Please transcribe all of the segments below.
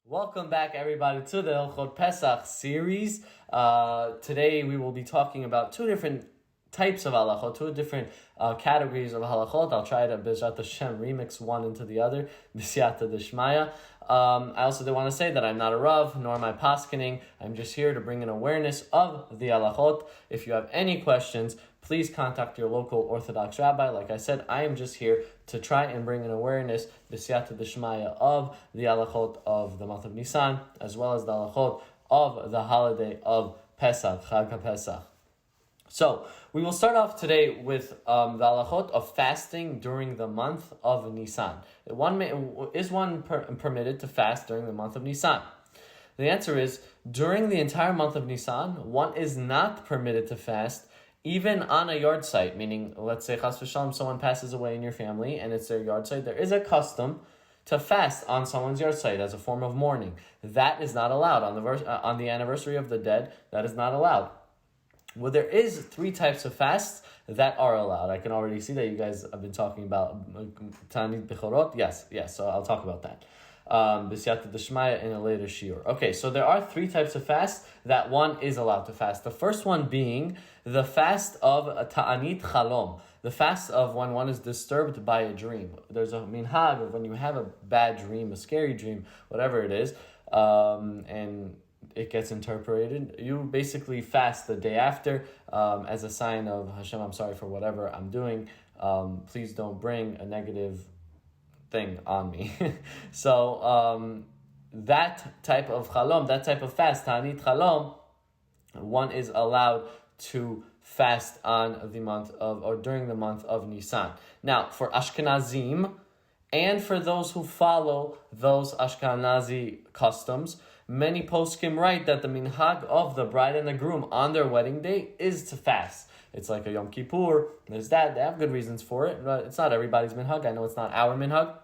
Welcome back, everybody, to the Hilchot Pesach series. Today we will be talking about two different types of halachot, two different categories of halachot. I'll try to בעזרת remix one into the other. B'siyata d'shmaya. I also do want to say that I'm not a Rav, nor am I paskening. I'm just here to bring an awareness of the halachot. If you have any questions, please contact your local Orthodox rabbi. Like I said, I am just here to try and bring an awareness, b'siyata d'shmaya, of the halachot of the month of Nisan, as well as the halachot of the holiday of Pesach, Chag Pesach. So, we will start off today with the halachot of fasting during the month of Nisan. Is one permitted to fast during the month of Nisan? The answer is, during the entire month of Nisan, one is not permitted to fast, even on a yard site. Meaning, let's say, chas v'shalom, someone passes away in your family, and it's their yard site. There is a custom to fast on someone's yard site as a form of mourning. That is not allowed. On the anniversary of the dead, that is not allowed. Well, there is three types of fasts that are allowed. I can already see that you guys have been talking about Tanit Bechorot. Yes, so I'll talk about that. B'siyata d'shmaya in a later shiur. Okay, so there are three types of fasts that one is allowed to fast. The first one being the fast of Ta'anit Chalom, the fast of when one is disturbed by a dream. There's a minhag of when you have a bad dream, a scary dream, whatever it is, and it gets interpreted, you basically fast the day after as a sign of Hashem, I'm sorry for whatever I'm doing. Please don't bring a negative thing on me. So that type of chalom, that type of fast, Ta'anit Chalom, one is allowed to fast on the month of, or during the month of Nisan. Now, for Ashkenazim, and for those who follow those Ashkenazi customs, many poskim write that the minhag of the bride and the groom on their wedding day is to fast. It's like a Yom Kippur. There's that. They have good reasons for it. But it's not everybody's minhag. I know it's not our minhag.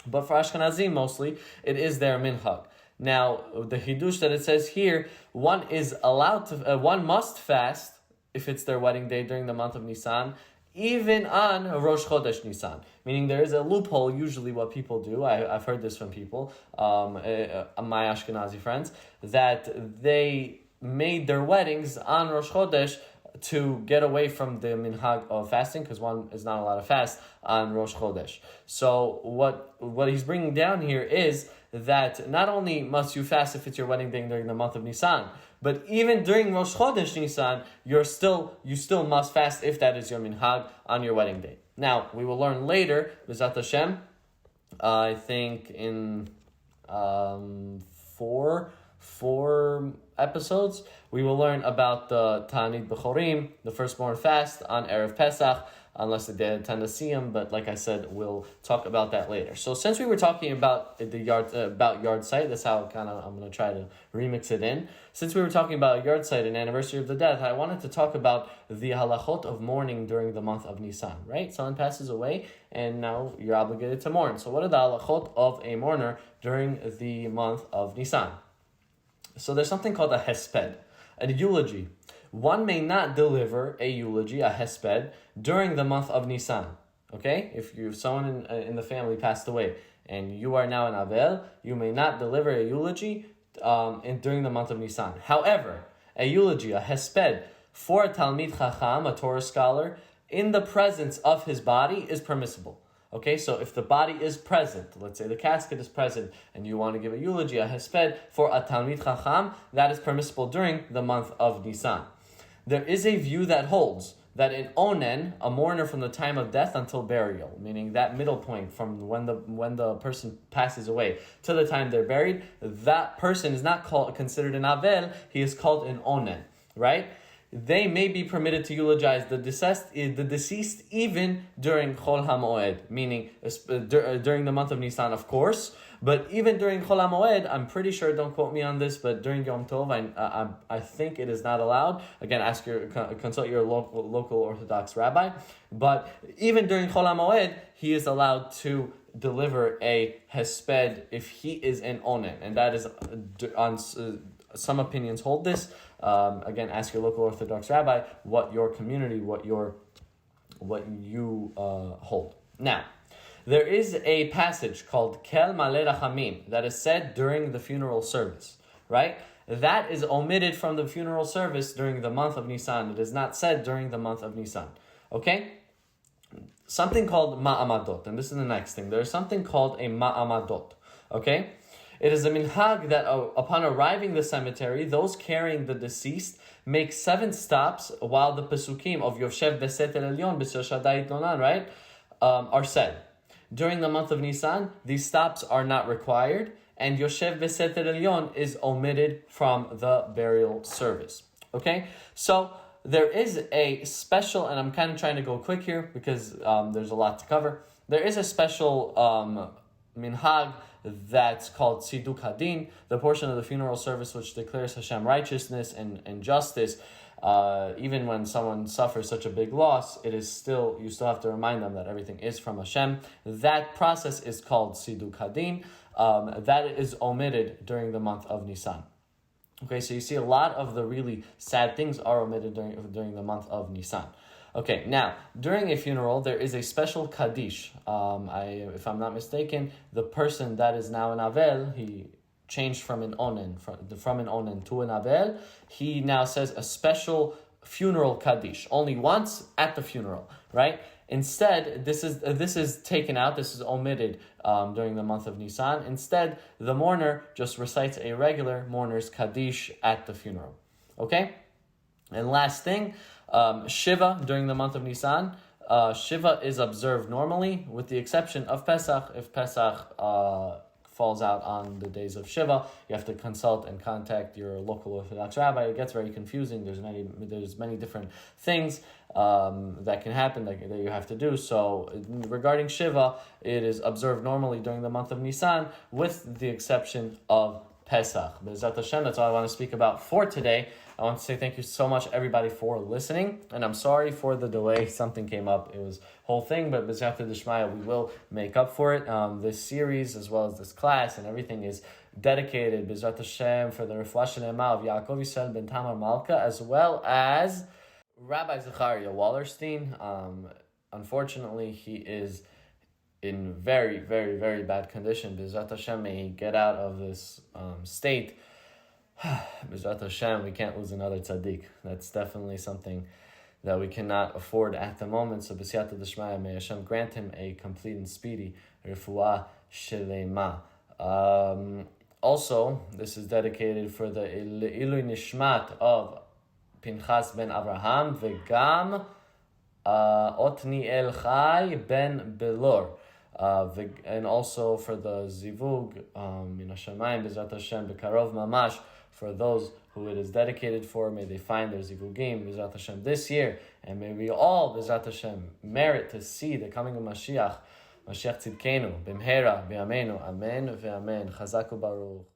But for Ashkenazim mostly, it is their minhag. Now, the hidush that it says here, one is allowed to, one must fast if it's their wedding day during the month of Nisan, even on Rosh Chodesh Nisan. Meaning there is a loophole, usually what people do, I've heard this from people, my Ashkenazi friends, that they made their weddings on Rosh Chodesh to get away from the minhag of fasting, because one is not allowed to fast on Rosh Chodesh. So what he's bringing down here is that not only must you fast if it's your wedding day during the month of Nisan, but even during Rosh Chodesh Nisan, you still must fast if that is your minhag on your wedding day. Now, we will learn later, B'ezrat Hashem, I think in four episodes, we will learn about the Ta'anit Bechorim, the firstborn fast on Erev Pesach, unless they attend a siyum, but like I said, we'll talk about that later. So since we were talking about the yard site, that's how I'm going to try to remix it in. Since we were talking about yard site and anniversary of the death, I wanted to talk about the halachot of mourning during the month of Nisan, right? Someone passes away, and now you're obligated to mourn. So what are the halachot of a mourner during the month of Nisan? So there's something called a hesped, a eulogy. One may not deliver a eulogy, a hesped, during the month of Nisan. Okay? If someone in the family passed away and you are now in Avel, you may not deliver a eulogy during the month of Nisan. However, a eulogy, a hesped, for a Talmid Chacham, a Torah scholar, in the presence of his body is permissible. Okay, so if the body is present, let's say the casket is present, and you want to give a eulogy, a hesped, for a Talmid Chacham, that is permissible during the month of Nisan. There is a view that holds that in Onen, a mourner from the time of death until burial, meaning that middle point from when the person passes away to the time they're buried, that person is not considered an Avel, he is called an Onen, right? They may be permitted to eulogize the deceased even during Chol HaMoed, meaning during the month of Nisan, of course, but even during Chol HaMoed, I'm pretty sure, don't quote me on this, but during Yom Tov, I think it is not allowed. Again, consult your local Orthodox rabbi, but even during Chol HaMoed, he is allowed to deliver a hesped if he is an onen, and that is on some opinions hold this. Again, ask your local Orthodox rabbi what your community, what you hold. Now, There is a passage called Kel Maleh Rachamim that is said during the funeral service, right? That is omitted from the funeral service during the month of Nisan. It is not said during the month of Nisan, okay? Something called ma'amadot, and this is the next thing. There's something called a ma'amadot, okay? It is a minhag that upon arriving the cemetery, those carrying the deceased make 7 stops while the pesukim of Yoshev Beseter Elyon B'Shadai Nonan, right, are said. During the month of Nisan, these stops are not required, and Yoshev Beseter Elyon is omitted from the burial service. Okay, so there is a special, and I'm kind of trying to go quick here because there's a lot to cover. There is a special minhag that's called Tziduk Hadin, the portion of the funeral service which declares Hashem righteousness and justice. Even when someone suffers such a big loss, you still have to remind them that everything is from Hashem. That process is called Tziduk Hadin. That is omitted during the month of Nisan. Okay, so you see a lot of the really sad things are omitted during the month of Nisan. Okay, now, during a funeral, there is a special Kaddish. If I'm not mistaken, the person that is now an Avel, he changed from an Onen, from an Onen to an Avel. He now says a special funeral Kaddish, only once at the funeral, right? Instead, this is taken out, this is omitted during the month of Nisan. Instead, the mourner just recites a regular mourner's Kaddish at the funeral, okay? And last thing, Shiva during the month of Nisan. Shiva is observed normally with the exception of Pesach. If Pesach falls out on the days of Shiva, you have to consult and contact your local Orthodox rabbi. It gets very confusing. There's many different things that can happen that you have to do. So regarding Shiva, it is observed normally during the month of Nisan with the exception of Pesach. B'ezrat Hashem, that's all I want to speak about for today. I want to say thank you so much, everybody, for listening. And I'm sorry for the delay. Something came up. It was a whole thing, but b'ezrat Hashem, we will make up for it. This series, as well as this class and everything, is dedicated, b'ezrat Hashem, for the Refua Shelema of Ya'akov Yisrael ben Tamar Mlכה, as well as Rabbi Zechariya Wallerstein. Unfortunately, he is in very, very, very bad condition. B'ezrat Hashem, may he get out of this state. B'ezrat Hashem, we can't lose another tzaddik. That's definitely something that we cannot afford at the moment. So b'siyata d'shmaya, may Hashem grant him a complete and speedy Refua Shelema. Also, this is dedicated for the LeIluy Nishmat of פנחס ben Abraham v'gam עתניאל Chai ben בּלור. And also for the Zivug, min hashamayim, בעזרת Hashem, בקרוב ממש, for those who it is dedicated for, may they find their Zivugim, בעזרת Hashem, this year, and may we all, בעזרת Hashem, merit to see the coming of Moshiach, Moshiach tzidkenu, b'mhera, b'yameinu, amen ve'amen, chazak u'baruch.